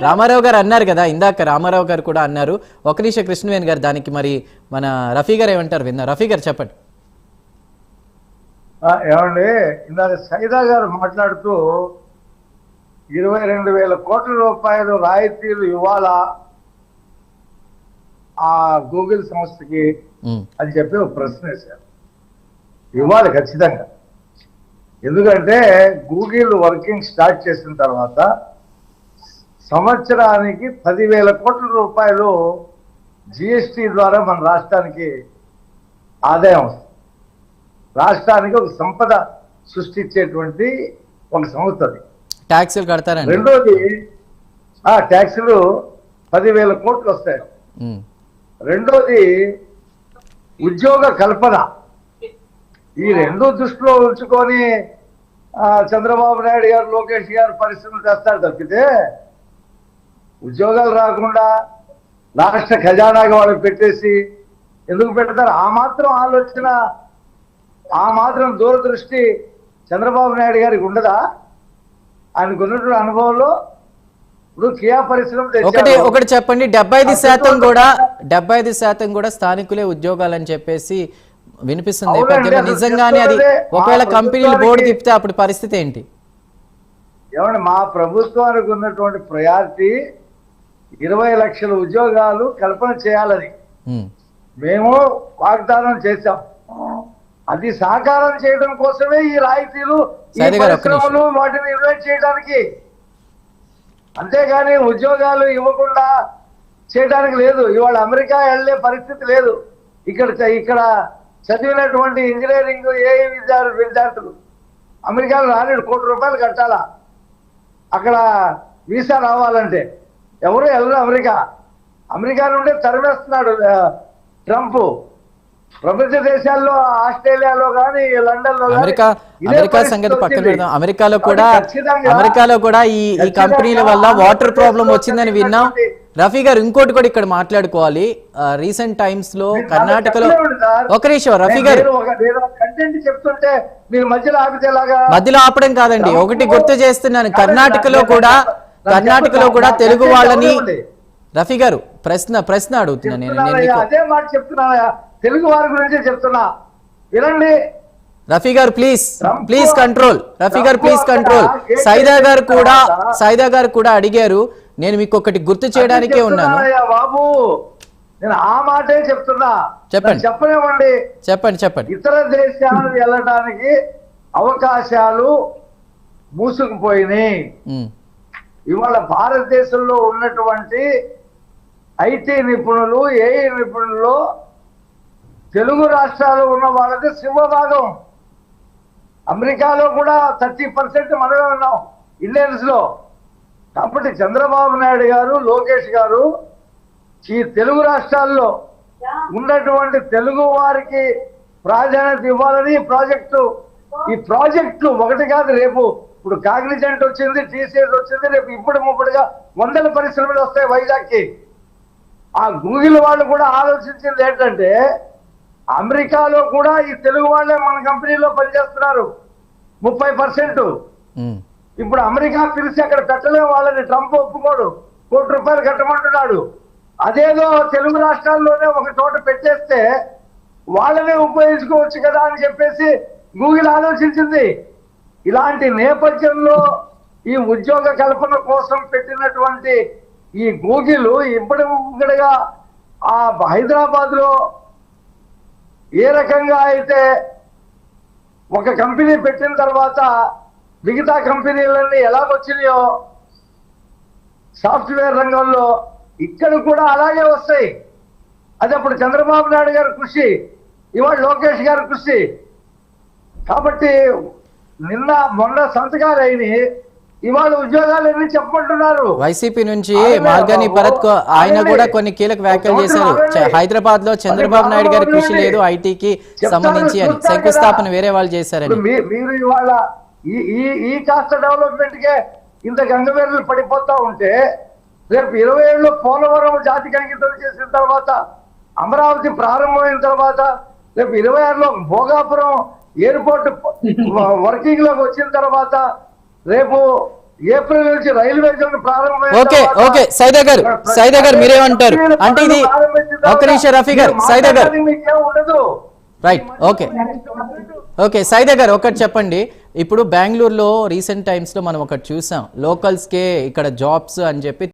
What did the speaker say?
రామారావు గారు అన్నారు కదా, ఇందాక రామారావు గారు కూడా అన్నారు. ఒక నిమిషం కృష్ణవేణి గారు దానికి మరి మన రఫీ గారు ఏమంటారు విన్నారు. రఫీ గారు చెప్పండి. ఏమండి, ఇందాక సైదా గారు మాట్లాడుతూ 22,000 కోట్ల రూపాయలు రాయితీలు ఇవ్వాలా ఆ గూగుల్ సంస్థకి అని చెప్పి ఒక ప్రశ్న వేశారు. ఇవ్వాలి ఖచ్చితంగా. ఎందుకంటే గూగుల్ వర్కింగ్ స్టార్ట్ చేసిన తర్వాత సంవత్సరానికి 10,000 కోట్ల రూపాయలు జిఎస్టి ద్వారా మన రాష్ట్రానికి ఆదాయం వస్తుంది. రాష్ట్రానికి ఒక సంపద సృష్టించేటువంటి ఒక సంస్థ అది. ట్యాక్సులు కడతారండి. రెండోది ట్యాక్సులు 10,000 కోట్లు వస్తాయి. రెండోది ఉద్యోగ కల్పన. ఈ రెండు దృష్టిలో ఉంచుకొని చంద్రబాబు నాయుడు గారు, లోకేష్ గారు పరిశ్రమలు చేస్తారు తప్పితే ఉద్యోగాలు రాకుండా రాష్ట్ర ఖజానాగా వాళ్ళకి పెట్టేసి ఎందుకు పెడతారు? ఆ మాత్రం ఆలోచన, ఆ మాత్రం దూరదృష్టి చంద్రబాబు నాయుడు గారికి ఉండదా? ఆయనకు ఉన్నటువంటి అనుభవంలో ఇప్పుడు కియా పరిశ్రమ ఒకటి చెప్పండి. 75% కూడా స్థానికులే ఉద్యోగాలని చెప్పేసి వినిపిస్తుంది. నిజంగానే అది ఒకవేళ కంపెనీలు బోర్డు తిప్పితే అప్పుడు పరిస్థితి ఏంటి? ఏమంటే మా ప్రభుత్వానికి ఉన్నటువంటి ప్రయారిటీ 20 లక్షల ఉద్యోగాలు కల్పన చేయాలని మేము వాగ్దానం చేశాం. అది సాకారం చేయడం కోసమే ఈ రాయితీలు, ఈ పరిశ్రమలు, వాటిని ఇన్వెస్ట్ చేయడానికి. అంతేగాని ఉద్యోగాలు ఇవ్వకుండా చేయడానికి లేదు. ఇవాళ అమెరికా వెళ్లే పరిస్థితి లేదు. ఇక్కడ చదివినటువంటి ఇంజనీరింగ్ ఏ విద్యార్థులు అమెరికాలో రాలేడు. ₹1,00,00,000 కట్టాలా అక్కడ వీసా రావాలంటే. ఎవరు వెళ్ళరు అమెరికా నుండే తరిమేస్తున్నాడు ట్రంప్. ప్రపంచ దేశాల్లో ఆస్ట్రేలియాలో కానీ లండన్లో అమెరికా సంగతి పక్కన పెడదాం. అమెరికాలో కూడా ఈ కంపెనీల వల్ల వాటర్ ప్రాబ్లం వచ్చిందని విన్నాం. రఫీ గారు ఇంకోటి కూడా ఇక్కడ మాట్లాడుకోవాలి. రీసెంట్ టైమ్స్ లో కర్ణాటకలో ఒక నిమిషం రఫీ గారు, మధ్యలో ఆపడం కాదండి, ఒకటి గుర్తు చేస్తున్నాను. కర్ణాటకలో కూడా తెలుగు వాళ్ళని, రఫీ గారు ప్రశ్న అడుగుతున్నా నేను. అదే మాట చెప్తున్నా, తెలుగు వారి గురించి చెప్తున్నా, వినండి. రఫీ గారు ప్లీజ్ కంట్రోల్. రఫీ గారు ప్లీజ్ కంట్రోల్. సైదా గారు కూడా అడిగారు. నేను మీకు ఒకటి గుర్తు చేయడానికే ఉన్నాను బాబు. నేను ఆ మాటే చెప్తున్నా. చెప్పండి. ఇతర దేశాలు వెళ్ళడానికి అవకాశాలు మూసుకుపోయినాయి. ఇవాళ భారతదేశంలో ఉన్నటువంటి ఐటీ నిపుణులు, ఏఐ నిపుణులు తెలుగు రాష్ట్రాలు ఉన్న వాళ్ళది సింహభాగం. అమెరికాలో కూడా 30% మనమే ఉన్నాం ఇండియన్స్ లో. కాబట్టి చంద్రబాబు నాయుడు గారు, లోకేష్ గారు ఈ తెలుగు రాష్ట్రాల్లో ఉన్నటువంటి తెలుగు వారికి ప్రాధాన్యత ఇవ్వాలని ఈ ప్రాజెక్టు ఒకటి కాదు. రేపు ఇప్పుడు కాగ్నిజెంట్ వచ్చింది, టీసీఎస్ వచ్చింది, రేపు ఇప్పుడుగా 100 పరిశ్రమలు వస్తాయి వైజాగ్కి. ఆ గూగుల్ వాళ్ళు కూడా ఆలోచించింది ఏంటంటే అమెరికాలో కూడా ఈ తెలుగు వాళ్ళే మన కంపెనీలో పనిచేస్తున్నారు 30%. ఇప్పుడు అమెరికా పిలిచి అక్కడ పెట్టలేము వాళ్ళని. ట్రంప్ ఒప్పుకోడు, ₹1,00,00,000 కట్టమంటున్నాడు. అదేదో తెలుగు రాష్ట్రాల్లోనే ఒక చోట పెట్టేస్తే వాళ్ళనే ఉపయోగించుకోవచ్చు కదా అని చెప్పేసి గూగుల్ ఆలోచించింది. ఇలాంటి నేపథ్యంలో ఈ ఉద్యోగ కల్పన కోసం పెట్టినటువంటి ఈ గూగుల్ ఇప్పటిగా ఆ హైదరాబాద్ లో ఏ రకంగా అయితే ఒక కంపెనీ పెట్టిన తర్వాత మిగతా కంపెనీలన్నీ ఎలాగొచ్చినాయో సాఫ్ట్వేర్ రంగంలో ఇక్కడ కూడా అలాగే వస్తాయి. అది అప్పుడు చంద్రబాబు నాయుడు గారి కృషి, ఇవాళ లోకేష్ గారి కృషి. కాబట్టి మొన్న సంతకాలు అయినాయి, ఇవాళ ఉద్యోగాలు ఎన్ని చెప్పమంటున్నారు. వైసీపీ నుంచి మార్గాని భరత్ ఆయన కూడా కొన్ని కీలక వ్యాఖ్యలు చేశారు. హైదరాబాద్ లో చంద్రబాబు నాయుడు గారి కృషి లేదు ఐటీకి సంబంధించి అని. శంకుస్థాపన వేరే వాళ్ళు చేశారని. మీరు ఇవాళ ఈ కాస్త డెవలప్మెంట్ కే ఇంత గంగవేర్లు పడిపోతా ఉంటే రేపు 27లో పోలవరం జాతికి అంకితం చేసిన తర్వాత, అమరావతి ప్రారంభమైన తర్వాత, రేపు 26లో భోగాపురం ఎయిర్పోర్ట్ వర్కింగ్ లోకి వచ్చిన తర్వాత, రేపు ఏప్రిల్ నుంచి రైల్వే జోన్ ప్రారంభమైన ఓకే తర్వాత ఓకే సైదా గారు మీరేమంటారు అంటే ఇది ఒక్క నిమిషం రఫీ గారు సైదా గారు మీకేం ఉండదు. రైట్ ఓకే ఓకే సైదా గారు ఒకటి చెప్పండి ఇప్పుడు బెంగళూరులో రీసెంట్ టైమ్స్ లో మనం ఒకటి చూసాం లోకల్స్ కే ఇక్కడ జాబ్స్ అని చెప్పి